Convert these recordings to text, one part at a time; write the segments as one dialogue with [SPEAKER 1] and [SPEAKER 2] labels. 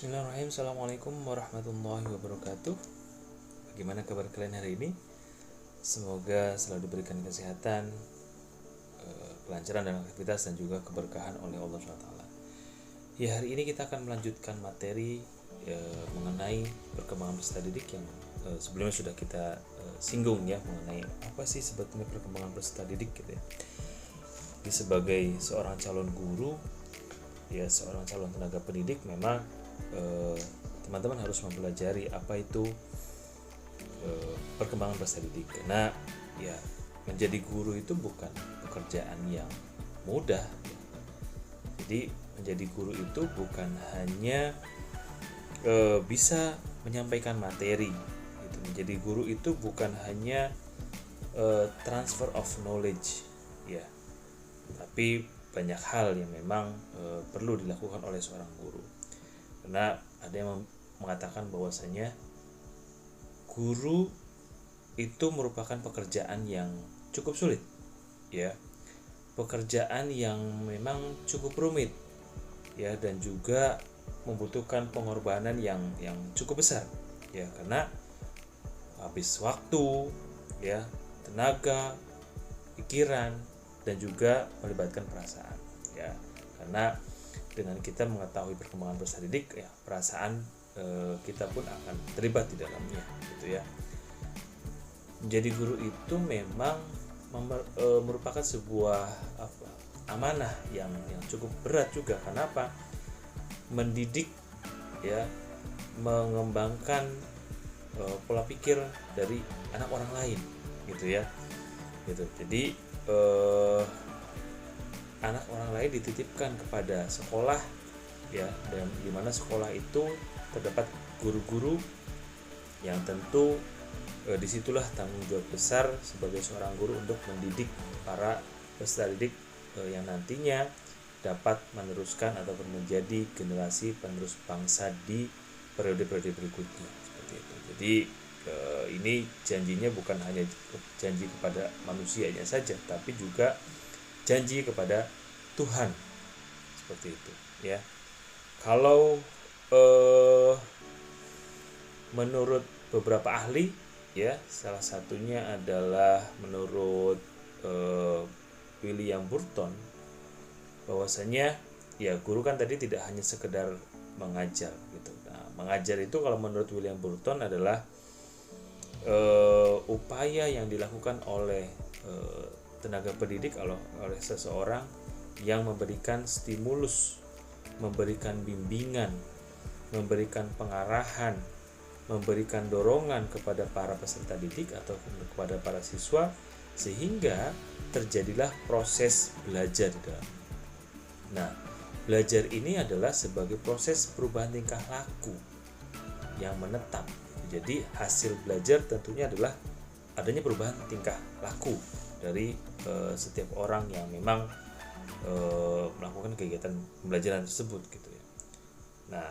[SPEAKER 1] Bismillahirrahmanirrahim. Assalamualaikum warahmatullahi wabarakatuh. Bagaimana kabar kalian hari ini? Semoga selalu diberikan kesehatan, kelancaran dalam aktivitas dan juga keberkahan oleh Allah SWT. Ya, hari ini kita akan melanjutkan materi mengenai perkembangan peserta didik yang sebelumnya sudah kita singgung ya, mengenai apa sih sebetulnya perkembangan peserta didik gitu ya. Jadi sebagai seorang calon guru, ya seorang calon tenaga pendidik, memang teman-teman harus mempelajari apa itu perkembangan peserta didik. Karena ya menjadi guru itu bukan pekerjaan yang mudah. Jadi menjadi guru itu bukan hanya bisa menyampaikan materi. Gitu. Menjadi guru itu bukan hanya transfer of knowledge, ya, tapi banyak hal yang memang perlu dilakukan oleh seorang guru. Karena ada yang mengatakan bahwasanya guru itu merupakan pekerjaan yang cukup sulit, ya, pekerjaan yang memang cukup rumit, ya, dan juga membutuhkan pengorbanan yang cukup besar, ya, karena habis waktu, ya, tenaga, pikiran, dan juga melibatkan perasaan, ya, karena dengan kita mengetahui perkembangan peserta didik, ya, perasaan kita pun akan terlibat di dalamnya, gitu ya. Menjadi guru itu memang merupakan sebuah amanah yang cukup berat juga. Kenapa? Mendidik, ya, mengembangkan pola pikir dari anak orang lain, gitu ya, gitu. Jadi anak orang lain dititipkan kepada sekolah, ya, dan di mana sekolah itu terdapat guru-guru yang tentu disitulah tanggung jawab besar sebagai seorang guru untuk mendidik para peserta didik yang nantinya dapat meneruskan ataupun menjadi generasi penerus bangsa di periode-periode berikutnya, seperti itu. Jadi ini janjinya bukan hanya janji kepada manusianya saja, tapi juga janji kepada Tuhan, seperti itu, ya. Kalau menurut beberapa ahli, ya, salah satunya adalah menurut William Burton, bahwasanya ya guru kan tadi tidak hanya sekedar mengajar gitu. Nah, mengajar itu kalau menurut William Burton adalah upaya yang dilakukan oleh tenaga pendidik oleh seseorang yang memberikan stimulus, memberikan bimbingan, memberikan pengarahan, memberikan dorongan kepada para peserta didik atau kepada para siswa, sehingga terjadilah proses belajar di dalam. Nah, belajar ini adalah sebagai proses perubahan tingkah laku yang menetap. Jadi hasil belajar tentunya adalah adanya perubahan tingkah laku dari setiap orang yang memang melakukan kegiatan pembelajaran tersebut, gitu ya. Nah,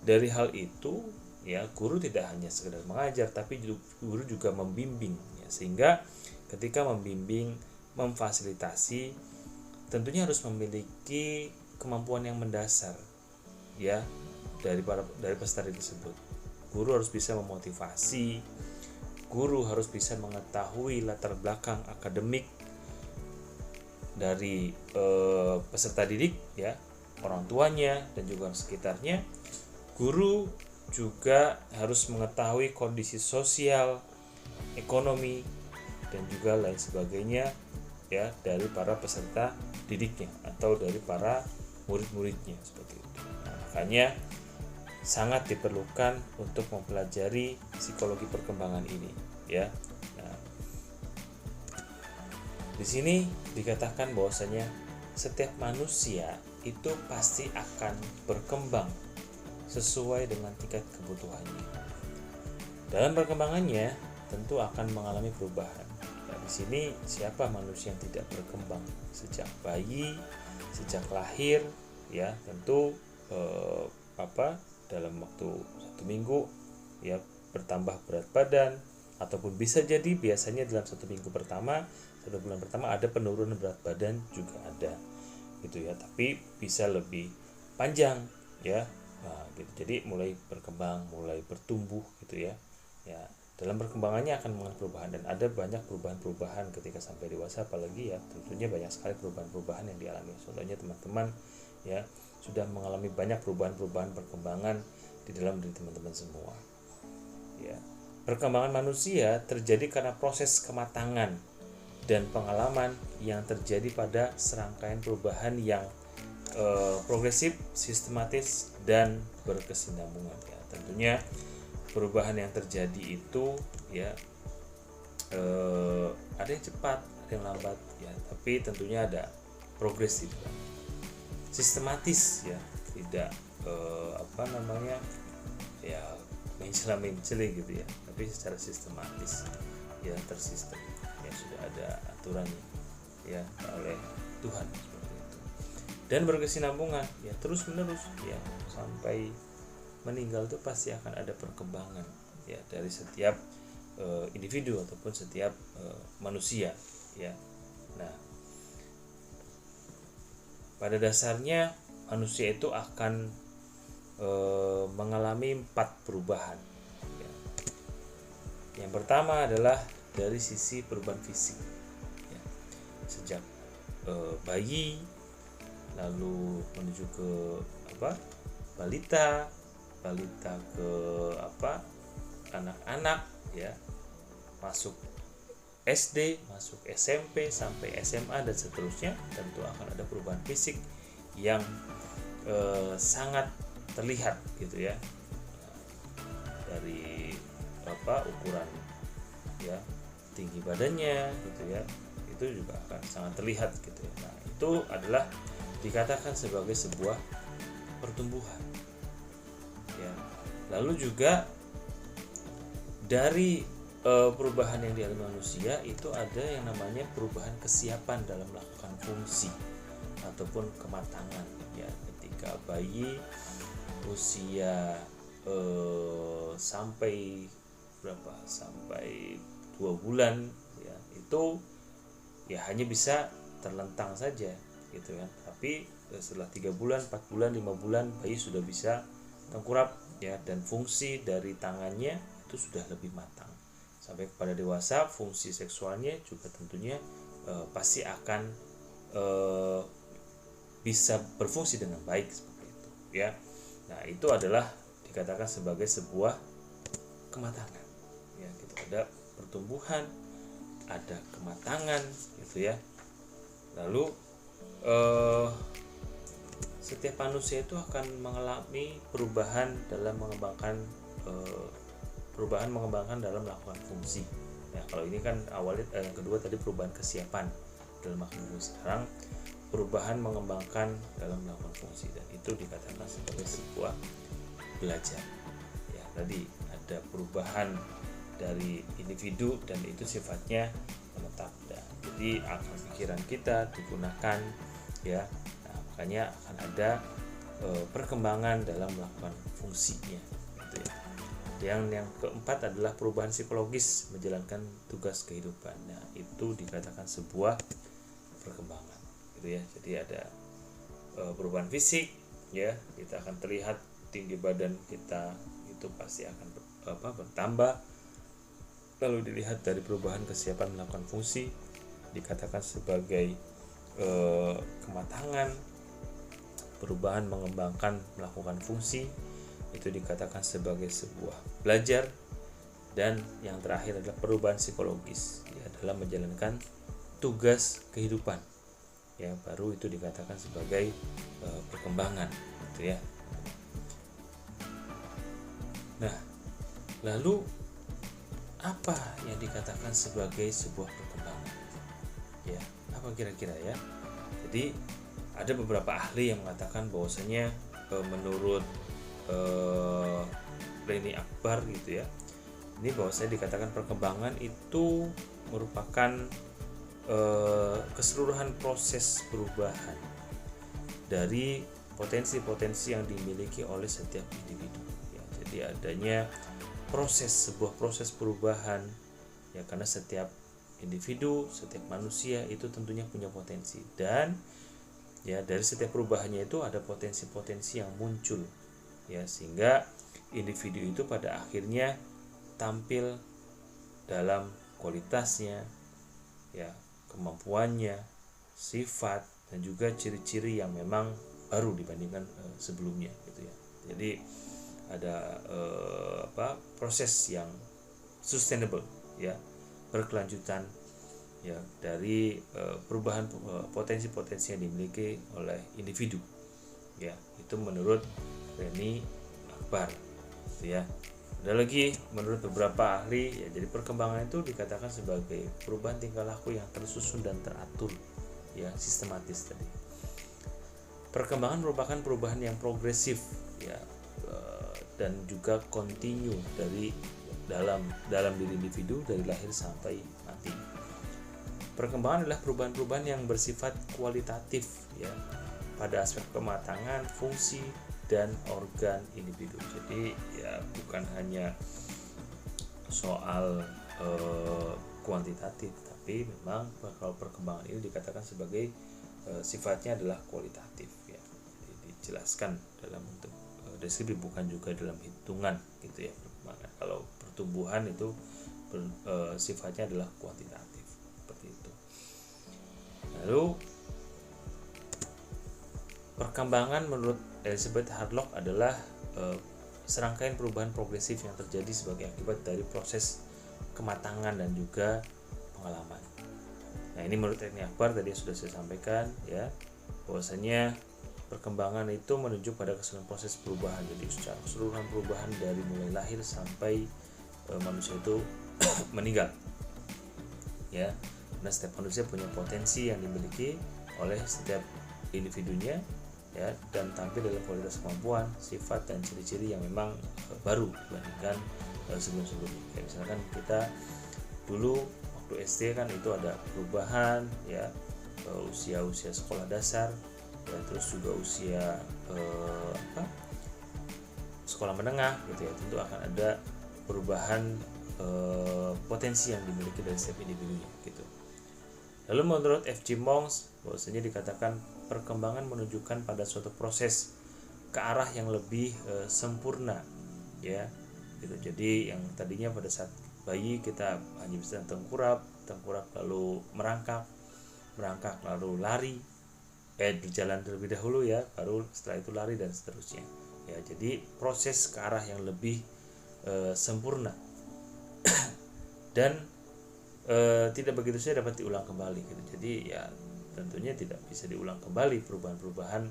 [SPEAKER 1] dari hal itu, ya, guru tidak hanya sekedar mengajar, tapi guru juga membimbing, ya, sehingga ketika membimbing, memfasilitasi, tentunya harus memiliki kemampuan yang mendasar, ya, dari peserta tersebut. Guru harus bisa memotivasi, guru harus bisa mengetahui latar belakang akademik dari peserta didik, ya, orang tuanya dan juga sekitarnya. Guru juga harus mengetahui kondisi sosial, ekonomi, dan juga lain sebagainya, ya, dari para peserta didiknya atau dari para murid-muridnya, seperti itu. Nah, makanya sangat diperlukan untuk mempelajari psikologi perkembangan ini, ya. Nah, di sini dikatakan bahwasanya setiap manusia itu pasti akan berkembang sesuai dengan tingkat kebutuhannya. Dalam perkembangannya tentu akan mengalami perubahan. Nah, di sini siapa manusia yang tidak berkembang sejak bayi, sejak lahir, ya, tentu dalam waktu 1 minggu, ya, bertambah berat badan, ataupun bisa jadi biasanya dalam 1 minggu pertama, 1 bulan pertama ada penurunan berat badan juga ada, gitu ya. Tapi bisa lebih panjang, ya, Nah, gitu. Jadi mulai berkembang, mulai bertumbuh gitu ya. Ya, dalam perkembangannya akan mengalami perubahan, dan ada banyak perubahan-perubahan ketika sampai dewasa, apalagi ya tentunya banyak sekali perubahan-perubahan yang dialami. Contohnya teman-teman ya sudah mengalami banyak perubahan-perubahan perkembangan di dalam diri teman-teman semua. Ya. Perkembangan manusia terjadi karena proses kematangan dan pengalaman yang terjadi pada serangkaian perubahan yang progresif, sistematis, dan berkesinambungan. Ya, tentunya perubahan yang terjadi itu ya ada yang cepat, ada yang lambat, ya. Tapi tentunya ada progresif, sistematis, ya, tidak ya mencela-mencela gitu ya, tapi secara sistematis, ya, tersistem, ya, sudah ada aturan ya oleh Tuhan seperti itu. Dan berkesinambungan, ya, terus menerus, ya, sampai meninggal itu pasti akan ada perkembangan ya dari setiap individu ataupun setiap manusia ya. Nah, pada dasarnya manusia itu akan mengalami 4 perubahan ya. Yang pertama adalah dari sisi perubahan fisik ya. Sejak bayi lalu menuju ke balita ke anak-anak ya, masuk SD, masuk SMP sampai SMA dan seterusnya, tentu akan ada perubahan fisik yang sangat terlihat gitu ya, dari ukuran ya, tinggi badannya gitu ya, itu juga akan sangat terlihat gitu ya. Nah, itu adalah dikatakan sebagai sebuah pertumbuhan ya. Lalu juga dari perubahan yang dialami manusia itu ada yang namanya perubahan kesiapan dalam melakukan fungsi ataupun kematangan ya. Ketika bayi usia sampai 2 bulan ya, itu ya hanya bisa terlentang saja gitu kan. Tapi setelah 3 bulan, 4 bulan, 5 bulan bayi sudah bisa tengkurap ya, dan fungsi dari tangannya itu sudah lebih matang. Sampai kepada dewasa, fungsi seksualnya juga tentunya pasti akan bisa berfungsi dengan baik seperti itu ya. Nah, itu adalah dikatakan sebagai sebuah kematangan ya gitu. Ada pertumbuhan, ada kematangan gitu ya. Lalu setiap manusia itu akan mengalami perubahan dalam mengembangkan dalam melakukan fungsi ya. Kalau ini kan awalnya yang kedua tadi perubahan kesiapan dalam melakukan fungsi, sekarang perubahan mengembangkan dalam melakukan fungsi, dan itu dikatakan sebagai sebuah belajar ya. Tadi ada perubahan dari individu dan itu sifatnya menetap ya. Jadi akal pikiran kita digunakan ya. Nah, makanya akan ada perkembangan dalam melakukan fungsinya gitu ya. Yang keempat adalah perubahan psikologis menjalankan tugas kehidupan. Nah, itu dikatakan sebuah perkembangan gitu ya. Jadi ada perubahan fisik ya, kita akan terlihat tinggi badan kita itu pasti akan bertambah. Lalu dilihat dari perubahan kesiapan melakukan fungsi dikatakan sebagai kematangan. Perubahan mengembangkan melakukan fungsi itu dikatakan sebagai sebuah belajar. Dan yang terakhir adalah perubahan psikologis ya, dalam menjalankan tugas kehidupan ya, baru itu dikatakan sebagai perkembangan gitu ya. Nah, lalu apa yang dikatakan sebagai sebuah perkembangan ya, apa kira-kira ya? Jadi ada beberapa ahli yang mengatakan bahwasanya menurut Reni Akbar gitu ya, ini bahwasanya dikatakan perkembangan itu merupakan keseluruhan proses perubahan dari potensi-potensi yang dimiliki oleh setiap individu ya. Jadi adanya sebuah proses perubahan ya, karena setiap individu, setiap manusia itu tentunya punya potensi, dan ya dari setiap perubahannya itu ada potensi-potensi yang muncul ya, sehingga individu itu pada akhirnya tampil dalam kualitasnya, ya, kemampuannya, sifat, dan juga ciri-ciri yang memang baru dibandingkan sebelumnya gitu ya. Jadi ada proses yang sustainable, ya, berkelanjutan, ya, dari perubahan potensi-potensi yang dimiliki oleh individu, ya, itu menurut Reni Akbar gitu ya. Ada lagi menurut beberapa ahli, ya, jadi perkembangan itu dikatakan sebagai perubahan tingkah laku yang tersusun dan teratur, ya, sistematis tadi. Perkembangan merupakan perubahan yang progresif, ya, dan juga kontinu dari dalam diri individu dari lahir sampai mati. Perkembangan adalah perubahan-perubahan yang bersifat kualitatif, ya, pada aspek kematangan, fungsi, dan organ individu. Jadi ya bukan hanya soal kuantitatif, tapi memang kalau perkembangan ini dikatakan sebagai sifatnya adalah kualitatif, ya. Jadi dijelaskan dalam bentuk deskripsi, bukan juga dalam hitungan gitu ya perkembangan. Kalau pertumbuhan itu sifatnya adalah kuantitatif seperti itu. Lalu perkembangan menurut Elizabeth Harlock adalah serangkaian perubahan progresif yang terjadi sebagai akibat dari proses kematangan dan juga pengalaman. Nah, ini menurut Reni Akbar tadi sudah saya sampaikan, ya, bahwasanya perkembangan itu menunjuk pada keseluruhan proses perubahan. Jadi secara keseluruhan perubahan dari mulai lahir sampai manusia itu meninggal, ya. Nah, setiap manusia punya potensi yang dimiliki oleh setiap individunya, ya, dan tampil dalam kualitas kemampuan, sifat, dan ciri-ciri yang memang baru dibandingkan sebelum-sebelumnya. Kayak misalkan kita dulu waktu SD kan itu ada perubahan, ya, usia sekolah dasar, ya, terus juga usia sekolah menengah gitu ya, tentu akan ada perubahan potensi yang dimiliki dari setiap individunya gitu. Lalu menurut F.G. Monks, bahwasanya dikatakan perkembangan menunjukkan pada suatu proses ke arah yang lebih sempurna, ya, gitu. Jadi yang tadinya pada saat bayi kita hanya bisa tengkurap lalu merangkak lalu lari, berjalan terlebih dahulu, ya, baru setelah itu lari dan seterusnya, ya. Jadi proses ke arah yang lebih sempurna dan tidak begitu saja dapat diulang kembali gitu. Jadi ya tentunya tidak bisa diulang kembali perubahan-perubahan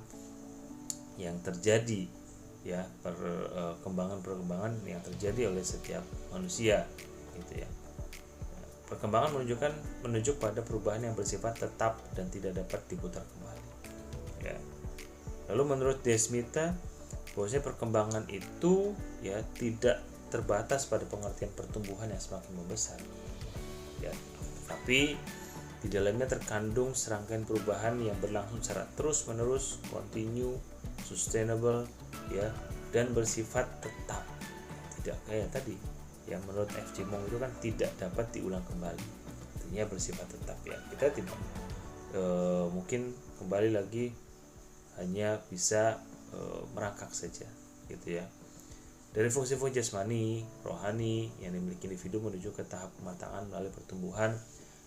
[SPEAKER 1] yang terjadi, ya, perkembangan yang terjadi oleh setiap manusia gitu ya. Perkembangan menunjuk pada perubahan yang bersifat tetap dan tidak dapat diputar kembali, ya. Lalu menurut Desmita, bahwasanya perkembangan itu, ya, tidak terbatas pada pengertian pertumbuhan yang semakin membesar, ya, tapi di dalamnya terkandung serangkaian perubahan yang berlangsung secara terus-menerus, continue, sustainable, ya, dan bersifat tetap. Tidak kayak tadi yang menurut F.G. Monks itu kan tidak dapat diulang kembali, artinya bersifat tetap, ya. Kita tidak mungkin kembali lagi hanya bisa merangkak saja gitu ya. Dari fungsi-fungsi jasmani, rohani yang dimiliki individu menuju ke tahap kematangan melalui pertumbuhan,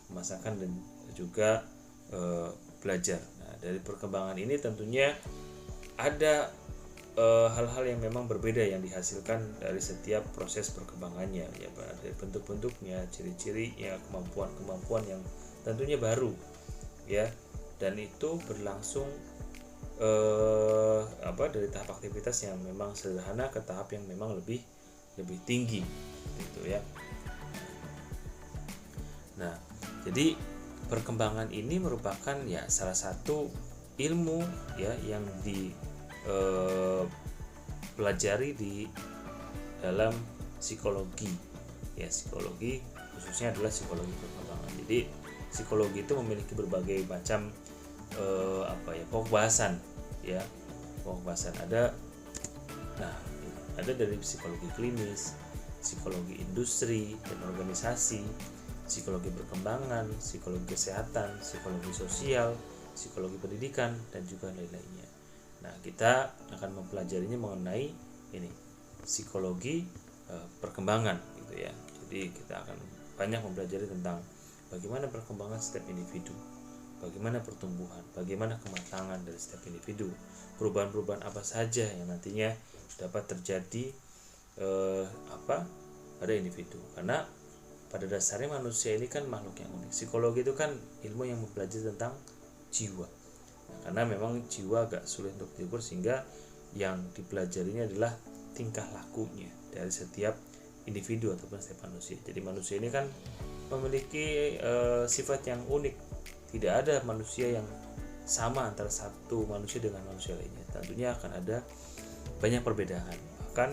[SPEAKER 1] pemasakan, dan juga belajar. Nah, dari perkembangan ini tentunya ada hal-hal yang memang berbeda yang dihasilkan dari setiap proses perkembangannya, ya, dari bentuk-bentuknya, ciri-cirinya, kemampuan-kemampuan yang tentunya baru, ya, dan itu berlangsung dari tahap aktivitas yang memang sederhana ke tahap yang memang lebih tinggi gitu ya. Nah, jadi perkembangan ini merupakan, ya, salah satu ilmu, ya, yang dipelajari di dalam psikologi, ya. Psikologi khususnya adalah psikologi perkembangan. Jadi psikologi itu memiliki berbagai macam pokok bahasan, ya. Pokok bahasan ada dari psikologi klinis, psikologi industri dan organisasi, psikologi perkembangan, psikologi kesehatan, psikologi sosial, psikologi pendidikan, dan juga lain-lainnya. Nah, kita akan mempelajarinya mengenai ini psikologi perkembangan gitu ya. Jadi kita akan banyak mempelajari tentang bagaimana perkembangan setiap individu, bagaimana pertumbuhan, bagaimana kematangan dari setiap individu, perubahan-perubahan apa saja yang nantinya dapat terjadi pada individu. Karena pada dasarnya manusia ini kan makhluk yang unik. Psikologi itu kan ilmu yang mempelajari tentang jiwa. Nah, karena memang jiwa agak sulit untuk diukur, sehingga yang dipelajarinya adalah tingkah lakunya dari setiap individu ataupun setiap manusia. Jadi manusia ini kan memiliki sifat yang unik. Tidak ada manusia yang sama antara satu manusia dengan manusia lainnya. Tentunya akan ada banyak perbedaan. Bahkan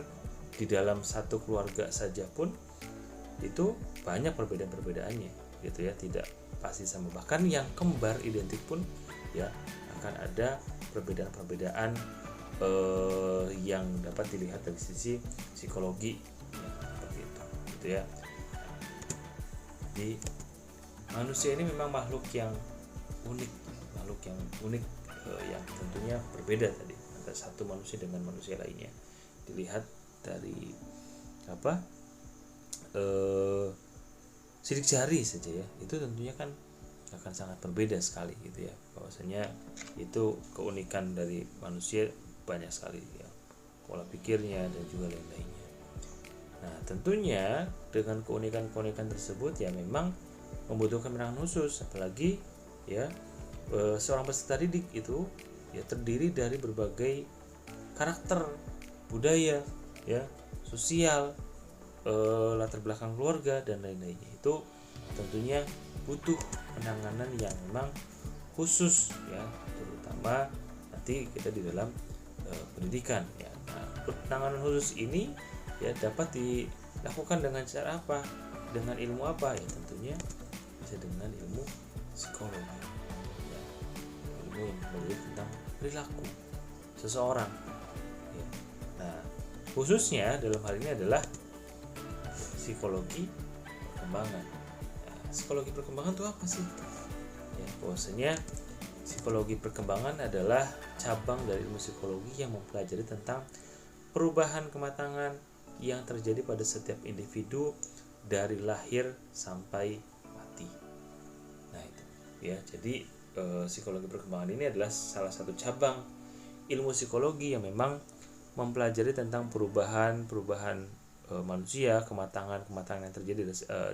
[SPEAKER 1] di dalam satu keluarga saja pun itu banyak perbedaan-perbedaannya gitu ya, tidak pasti sama. Bahkan yang kembar identik pun ya akan ada perbedaan-perbedaan yang dapat dilihat dari sisi psikologi ya, seperti itu gitu ya. Jadi manusia ini memang makhluk yang unik, yang tentunya berbeda tadi antara satu manusia dengan manusia lainnya. Dilihat dari sidik jari saja ya, itu tentunya kan akan sangat berbeda sekali gitu ya. Bahwasanya itu keunikan dari manusia banyak sekali ya, pola pikirnya dan juga lain-lainnya. Nah tentunya dengan keunikan-keunikan tersebut ya memang membutuhkan penanganan khusus, apalagi ya seorang peserta didik itu ya terdiri dari berbagai karakter, budaya ya, sosial, latar belakang keluarga dan lain-lainnya. Itu tentunya butuh penanganan yang memang khusus ya, terutama nanti kita di dalam pendidikan ya. Nah, penanganan khusus ini ya dapat dilakukan dengan cara apa, dengan ilmu apa ya, tentunya bisa dengan ilmu psikologi ya, ilmu yang mempelajari tentang perilaku seseorang ya. Nah khususnya dalam hal ini adalah psikologi perkembangan. Nah, psikologi perkembangan itu apa sih ya? Bahwasanya psikologi perkembangan adalah cabang dari ilmu psikologi yang mempelajari tentang perubahan kematangan yang terjadi pada setiap individu dari lahir sampai mati. Nah itu ya, jadi psikologi perkembangan ini adalah salah satu cabang ilmu psikologi yang memang mempelajari tentang perubahan manusia, kematangan yang terjadi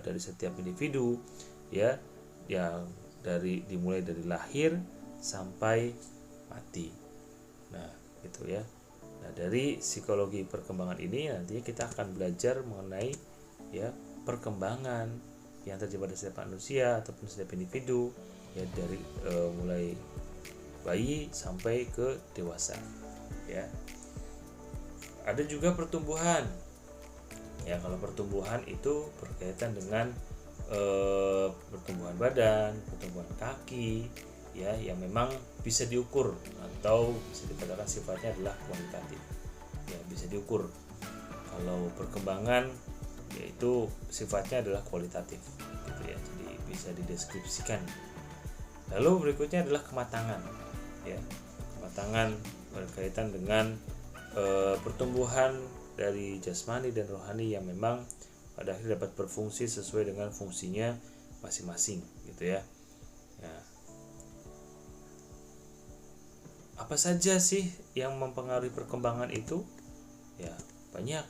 [SPEAKER 1] dari setiap individu ya, yang dimulai dari lahir sampai mati. Nah gitu ya. Nah dari psikologi perkembangan ini nantinya kita akan belajar mengenai ya perkembangan yang terjadi pada setiap manusia ataupun setiap individu ya, dari mulai bayi sampai ke dewasa ya. Ada juga pertumbuhan ya. Kalau pertumbuhan itu berkaitan dengan pertumbuhan badan, pertumbuhan kaki ya, yang memang bisa diukur atau bisa dikatakan sifatnya adalah kuantitatif ya, bisa diukur. Kalau perkembangan yaitu sifatnya adalah kualitatif gitu ya, jadi bisa dideskripsikan. Lalu berikutnya adalah kematangan ya. Kematangan berkaitan dengan pertumbuhan dari jasmani dan rohani yang memang pada akhirnya dapat berfungsi sesuai dengan fungsinya masing-masing gitu ya. Nah, apa saja sih yang mempengaruhi perkembangan itu? Ya, banyak.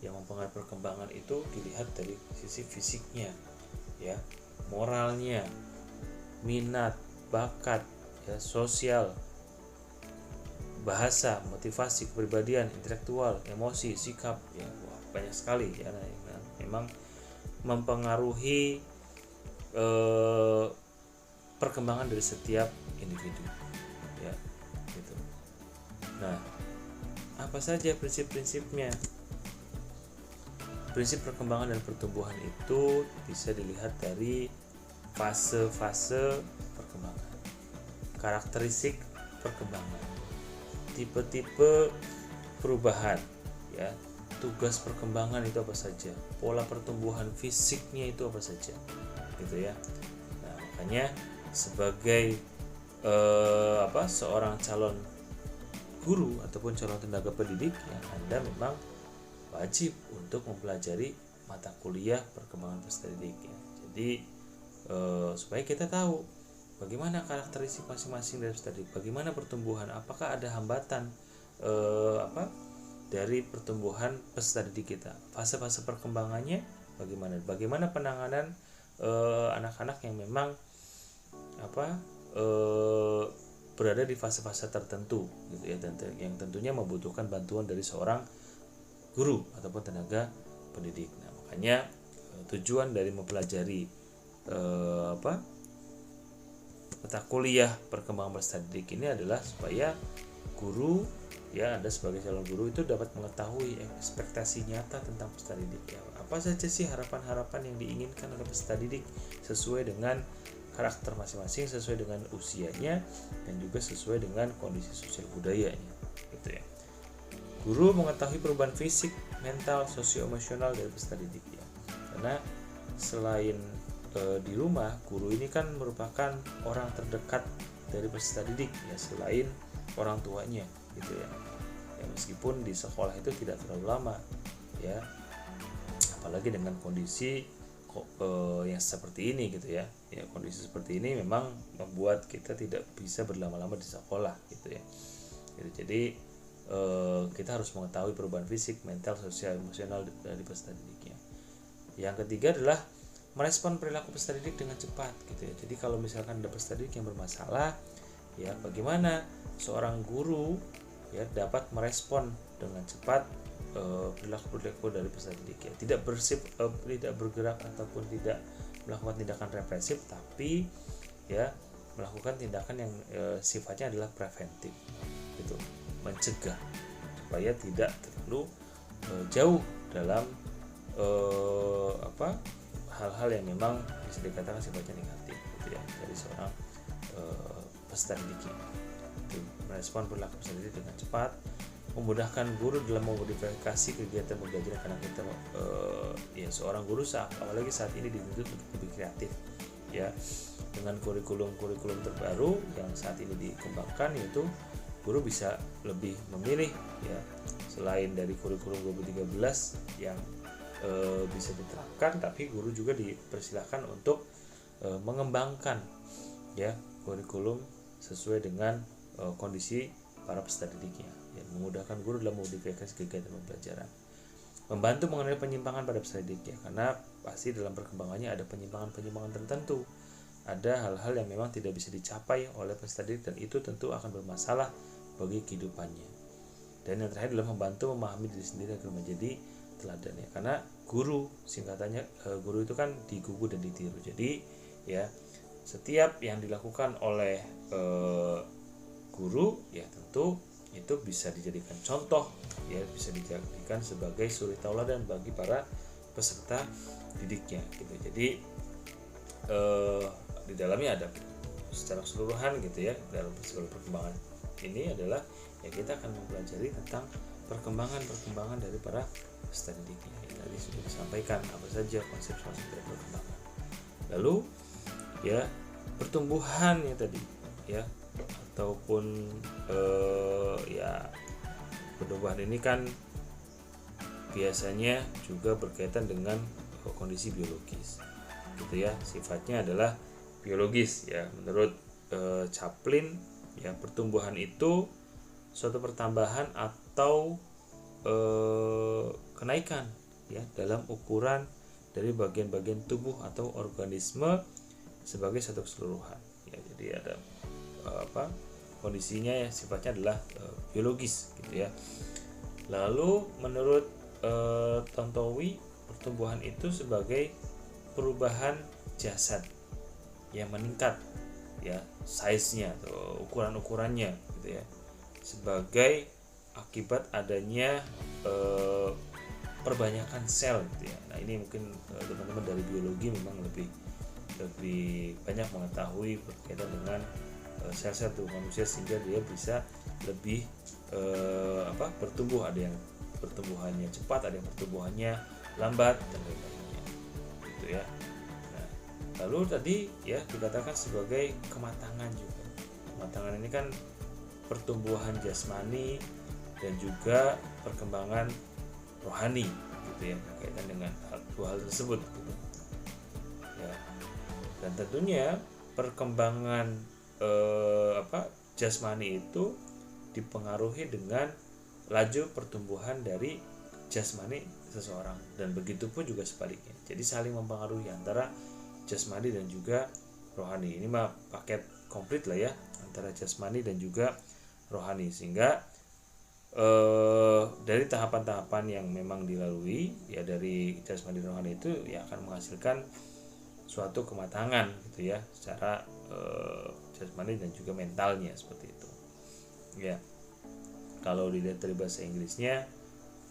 [SPEAKER 1] Yang mempengaruhi perkembangan itu dilihat dari sisi fisiknya, ya, moralnya, minat, bakat, ya, sosial, bahasa, motivasi, kepribadian, intelektual, emosi, sikap, ya, wah, banyak sekali ya. Memang mempengaruhi perkembangan dari setiap individu, ya, gitu. Nah, apa saja prinsip-prinsipnya? Prinsip perkembangan dan pertumbuhan itu bisa dilihat dari fase-fase perkembangan, karakteristik perkembangan, tipe-tipe perubahan, ya, tugas perkembangan itu apa saja, pola pertumbuhan fisiknya itu apa saja, gitu ya. Nah, makanya sebagai seorang calon guru ataupun calon tenaga pendidik, yang Anda memang wajib untuk mempelajari mata kuliah perkembangan peserta didik ya. Jadi supaya kita tahu bagaimana karakteristik masing-masing dari peserta didik, bagaimana pertumbuhan, apakah ada hambatan dari pertumbuhan peserta didik kita, fase-fase perkembangannya bagaimana penanganan anak-anak yang memang berada di fase-fase tertentu gitu ya, dan yang tentunya membutuhkan bantuan dari seorang guru ataupun tenaga pendidik. Nah, makanya tujuan dari mempelajari mata kuliah perkembangan peserta didik ini adalah supaya guru ya, Anda sebagai calon guru itu dapat mengetahui ekspektasi nyata tentang peserta didik ya. Apa saja sih harapan-harapan yang diinginkan oleh peserta didik sesuai dengan karakter masing-masing, sesuai dengan usianya, dan juga sesuai dengan kondisi sosial budayanya gitu ya. Guru mengetahui perubahan fisik, mental, sosio-emosional dari peserta didik ya. Karena selain di rumah, guru ini kan merupakan orang terdekat dari peserta didik ya, selain orang tuanya gitu ya. Ya meskipun di sekolah itu tidak terlalu lama ya, apalagi dengan kondisi yang seperti ini gitu ya. Ya kondisi seperti ini memang membuat kita tidak bisa berlama-lama di sekolah gitu ya. Jadi kita harus mengetahui perubahan fisik, mental, sosial, emosional dari peserta didiknya. Yang ketiga adalah merespon perilaku peserta didik dengan cepat gitu ya. Jadi kalau misalkan ada peserta didik yang bermasalah ya, bagaimana seorang guru ya dapat merespon dengan cepat perilaku dari peserta didik ya. Tidak bergerak ataupun tidak melakukan tindakan represif, tapi ya melakukan tindakan yang sifatnya adalah preventif gitu, mencegah supaya tidak terlalu jauh dalam hal-hal yang memang bisa dikatakan sifatnya negatif gitu ya dari seorang peserta didik. Merespon perilaku peserta didik dengan cepat, memudahkan guru dalam memodifikasi kegiatan pembelajaran, karena kita ya seorang guru apalagi saat ini dituntut untuk lebih kreatif ya, dengan kurikulum terbaru yang saat ini dikembangkan, yaitu guru bisa lebih memilih ya, selain dari kurikulum 2013 yang bisa diterapkan, tapi guru juga dipersilakan untuk mengembangkan ya kurikulum sesuai dengan kondisi para peserta didiknya ya, memudahkan guru dalam memodifikasi kegiatan pembelajaran, membantu mengenai penyimpangan pada peserta didik ya, karena pasti dalam perkembangannya ada penyimpangan tertentu, ada hal-hal yang memang tidak bisa dicapai oleh peserta didik, dan itu tentu akan bermasalah bagi kehidupannya. Dan yang terakhir adalah membantu memahami diri sendiri agar menjadi teladan ya, karena guru, singkatannya guru itu kan digugu dan ditiru. Jadi ya setiap yang dilakukan oleh guru ya tentu itu bisa dijadikan contoh ya, bisa dijadikan sebagai suri tauladan bagi para peserta didiknya gitu. Jadi di dalamnya ada secara keseluruhan gitu ya, dalam segala perkembangan ini adalah ya kita akan mempelajari tentang perkembangan dari para peserta didiknya. Tadi sudah disampaikan apa saja konsep-konsep dari perkembangan. Lalu ya pertumbuhan ya tadi ya, ataupun ya pertumbuhan ini kan biasanya juga berkaitan dengan kondisi biologis gitu ya, sifatnya adalah biologis ya. Menurut Chaplin ya, pertumbuhan itu suatu pertambahan atau kenaikan ya dalam ukuran dari bagian-bagian tubuh atau organisme sebagai satu keseluruhan ya. Jadi ada kondisinya ya sifatnya adalah biologis gitu ya. Lalu menurut Tontowi, pertumbuhan itu sebagai perubahan jasad yang meningkat ya, size-nya atau ukuran-ukurannya gitu ya, sebagai akibat adanya perbanyakan sel gitu ya. Nah ini mungkin teman-teman dari biologi memang lebih banyak mengetahui berkaitan dengan sel-sel tubuh manusia, sehingga dia bisa lebih bertumbuh. Ada yang pertumbuhannya cepat, ada yang pertumbuhannya lambat dan lain-lainnya gitu ya. Nah, lalu tadi ya dikatakan sebagai kematangan juga. Kematangan ini kan pertumbuhan jasmani dan juga perkembangan rohani gitu ya, berkaitan dengan dua hal tersebut gitu. Ya. Dan tentunya perkembangan jasmani itu dipengaruhi dengan laju pertumbuhan dari jasmani seseorang, dan begitu pun juga sebaliknya. Jadi saling mempengaruhi antara jasmani dan juga rohani. Ini mah paket komplit lah ya, antara jasmani dan juga rohani, sehingga dari tahapan-tahapan yang memang dilalui ya dari jasmani dan rohani itu ya akan menghasilkan suatu kematangan gitu ya, secara jasmani dan juga mentalnya, seperti itu ya. Kalau dilihat dari bahasa Inggrisnya,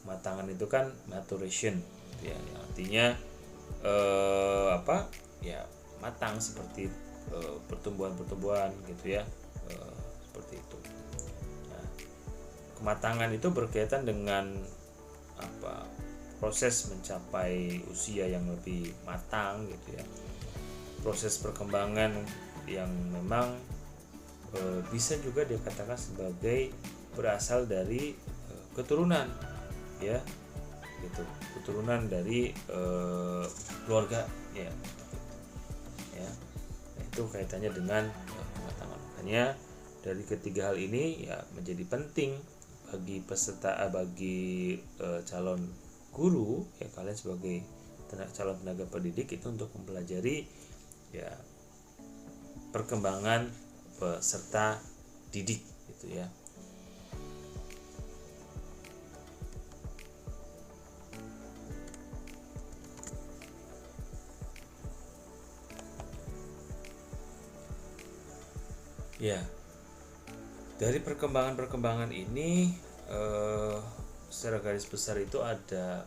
[SPEAKER 1] kematangan itu kan maturation gitu ya, yang artinya ya matang, seperti pertumbuhan-pertumbuhan gitu ya, seperti itu. Nah, kematangan itu berkaitan dengan proses mencapai usia yang lebih matang gitu ya, proses perkembangan yang memang bisa juga dikatakan sebagai berasal dari keturunan ya, gitu, keturunan dari keluarga ya, ya. Nah, itu kaitannya dengan kematangan. Makanya dari ketiga hal ini ya menjadi penting bagi peserta, bagi calon guru ya, kalian sebagai calon tenaga pendidik itu untuk mempelajari ya perkembangan peserta didik gitu ya. Ya, dari perkembangan ini secara garis besar itu ada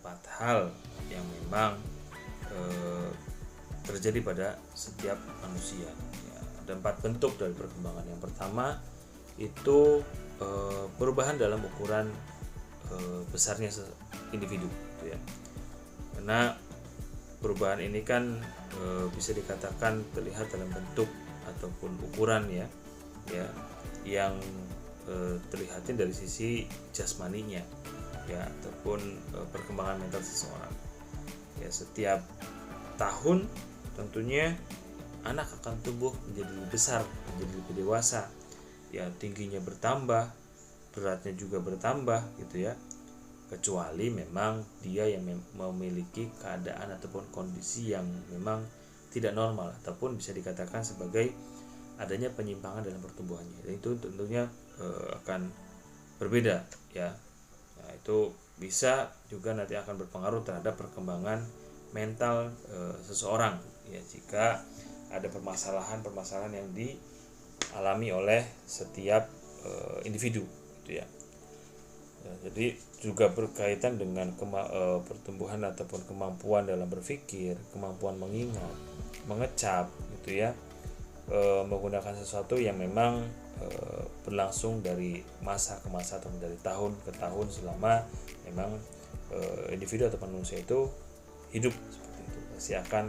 [SPEAKER 1] 4 hal yang memang terjadi pada setiap manusia ya. Ada 4 bentuk dari perkembangan. Yang pertama itu perubahan dalam ukuran besarnya individu gitu ya. Karena perubahan ini kan bisa dikatakan terlihat dalam bentuk ataupun ukuran ya yang terlihatnya dari sisi jasmaninya ya, ataupun perkembangan mental seseorang ya. Setiap tahun tentunya anak akan tumbuh menjadi lebih besar, menjadi lebih dewasa ya, tingginya bertambah, beratnya juga bertambah gitu ya, kecuali memang dia yang memiliki keadaan ataupun kondisi yang memang tidak normal, ataupun bisa dikatakan sebagai adanya penyimpangan dalam pertumbuhannya. Dan itu tentunya akan berbeda ya. Nah, itu bisa juga nanti akan berpengaruh terhadap perkembangan mental seseorang ya, jika ada permasalahan yang dialami oleh setiap individu gitu ya. Jadi juga berkaitan dengan pertumbuhan ataupun kemampuan dalam berpikir, kemampuan mengingat, mengecap gitu ya, menggunakan sesuatu yang memang berlangsung dari masa ke masa atau dari tahun ke tahun selama memang individu atau manusia itu hidup, seperti itu. Pasti akan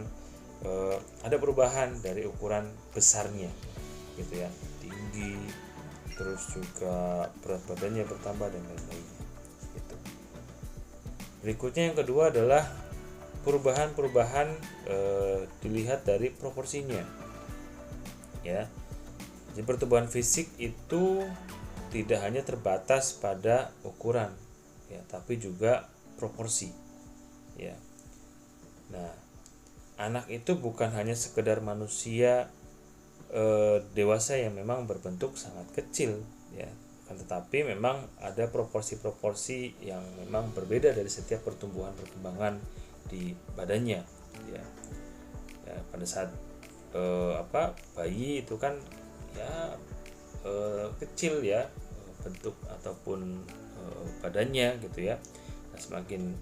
[SPEAKER 1] ada perubahan dari ukuran besarnya gitu ya, tinggi, terus juga berat badannya bertambah dan lain-lain gitu. Berikutnya yang kedua adalah perubahan dilihat dari proporsinya ya. Jadi pertumbuhan fisik itu tidak hanya terbatas pada ukuran ya, tapi juga proporsi ya. Nah, anak itu bukan hanya sekedar manusia dewasa yang memang berbentuk sangat kecil ya, tetapi memang ada proporsi-proporsi yang memang berbeda dari setiap perkembangan di badannya ya. Pada saat bayi itu kan ya kecil ya bentuk ataupun badannya gitu ya. Nah, semakin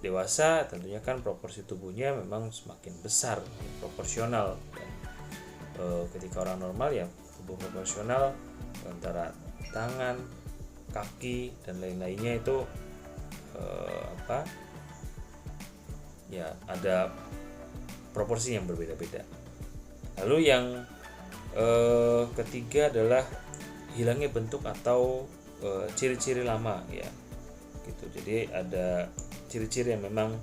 [SPEAKER 1] dewasa tentunya kan proporsi tubuhnya memang semakin besar, proporsional. Dan ketika orang normal ya tubuh proporsional antara tangan, kaki dan lain-lainnya itu ya ada proporsi yang berbeda-beda. Lalu yang ketiga adalah hilangnya bentuk atau ciri-ciri lama ya gitu. Jadi ada ciri-ciri yang memang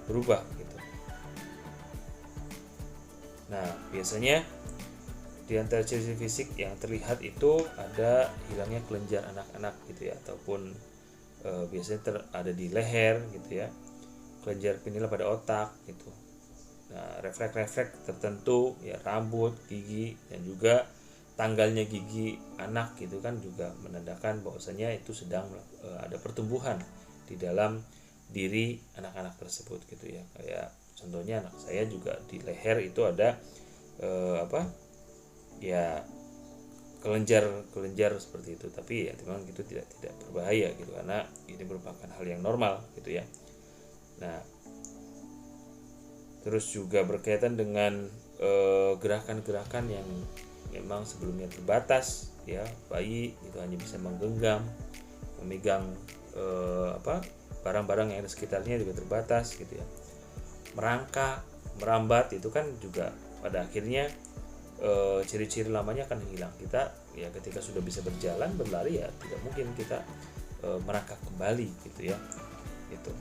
[SPEAKER 1] berubah gitu. Nah, biasanya di antara ciri-ciri fisik yang terlihat itu ada hilangnya kelenjar anak-anak gitu ya, ataupun biasanya ada di leher gitu ya, kelenjar pinila pada otak gitu. Nah, refleks-refleks tertentu ya, rambut, gigi, dan juga tanggalnya gigi anak gitu kan juga menandakan bahwasanya itu sedang ada pertumbuhan di dalam diri anak-anak tersebut gitu ya. Kayak contohnya anak saya juga di leher itu ada ya kelenjar seperti itu, tapi ya memang itu tidak berbahaya gitu karena ini merupakan hal yang normal gitu ya. Nah, terus juga berkaitan dengan gerakan-gerakan yang memang sebelumnya terbatas ya, bayi itu hanya bisa menggenggam, memegang barang-barang yang ada sekitarnya juga terbatas gitu ya. Merangkak, merambat itu kan juga pada akhirnya ciri-ciri lamanya akan hilang. Kita ya ketika sudah bisa berjalan, berlari ya tidak mungkin kita merangkak kembali gitu ya. Itu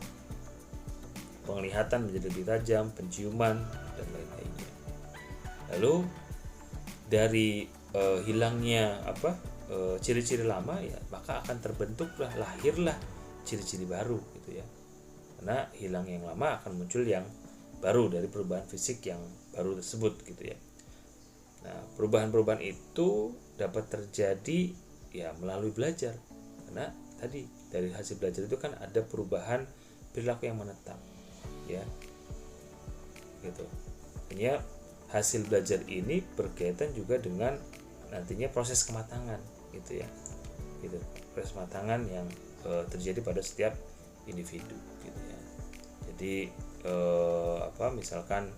[SPEAKER 1] penglihatan menjadi lebih tajam, penciuman dan lain-lainnya. Lalu dari hilangnya ciri-ciri lama ya, maka akan terbentuklah, lahirlah ciri-ciri baru gitu ya. Karena hilang yang lama akan muncul yang baru dari perubahan fisik yang baru tersebut gitu ya. Nah, perubahan-perubahan itu dapat terjadi ya melalui belajar. Karena tadi dari hasil belajar itu kan ada perubahan perilaku yang menetap ya. Gitu. Artinya hasil belajar ini berkaitan juga dengan nantinya proses kematangan gitu ya. Gitu. Proses kematangan yang terjadi pada setiap individu gitu ya. Jadi misalkan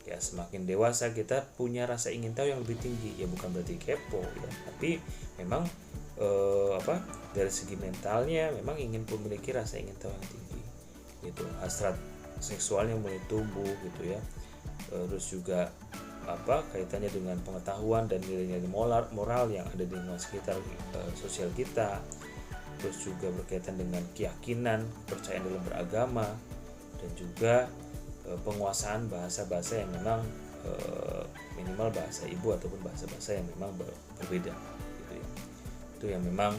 [SPEAKER 1] ya semakin dewasa kita punya rasa ingin tahu yang lebih tinggi ya, bukan berarti kepo ya, tapi memang dari segi mentalnya memang ingin memiliki rasa ingin tahu yang tinggi gitu. Hasrat seksualnya mulai tumbuh gitu ya. Terus juga kaitannya dengan pengetahuan dan nilai-nilai moral yang ada di lingkungan sekitar sosial kita. Terus juga berkaitan dengan keyakinan, kepercayaan dalam beragama, dan juga penguasaan bahasa-bahasa yang memang minimal bahasa ibu ataupun bahasa-bahasa yang memang berbeda gitu ya. Itu yang memang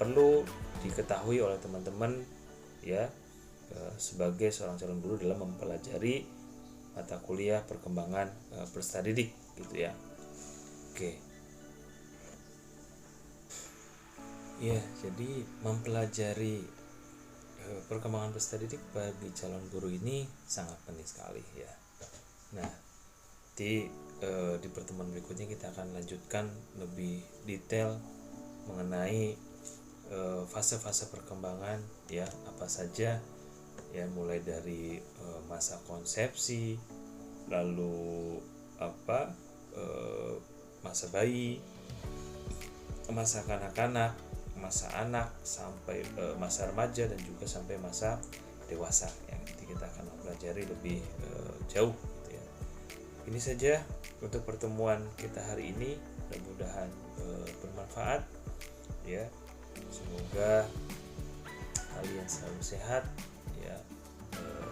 [SPEAKER 1] perlu diketahui oleh teman-teman ya, sebagai seorang calon guru dalam mempelajari mata kuliah perkembangan peserta didik gitu ya. Oke. Ya, jadi mempelajari perkembangan peserta didik bagi calon guru ini sangat penting sekali ya. Nah, di pertemuan berikutnya kita akan lanjutkan lebih detail mengenai fase-fase perkembangan ya, apa saja ya, mulai dari masa konsepsi, lalu masa bayi, masa kanak-kanak, masa anak, sampai masa remaja, dan juga sampai masa dewasa yang nanti kita akan mempelajari lebih jauh gitu ya. Ini saja untuk pertemuan kita hari ini, mudah-mudahan bermanfaat ya. Semoga kalian selalu sehat ya,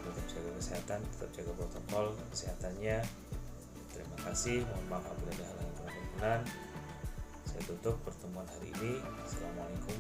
[SPEAKER 1] tetap jaga kesehatan, tetap jaga protokol kesehatannya. Terima kasih, mohon maaf apabila ada hal yang kurang berkenan. Saya tutup pertemuan hari ini. Assalamualaikum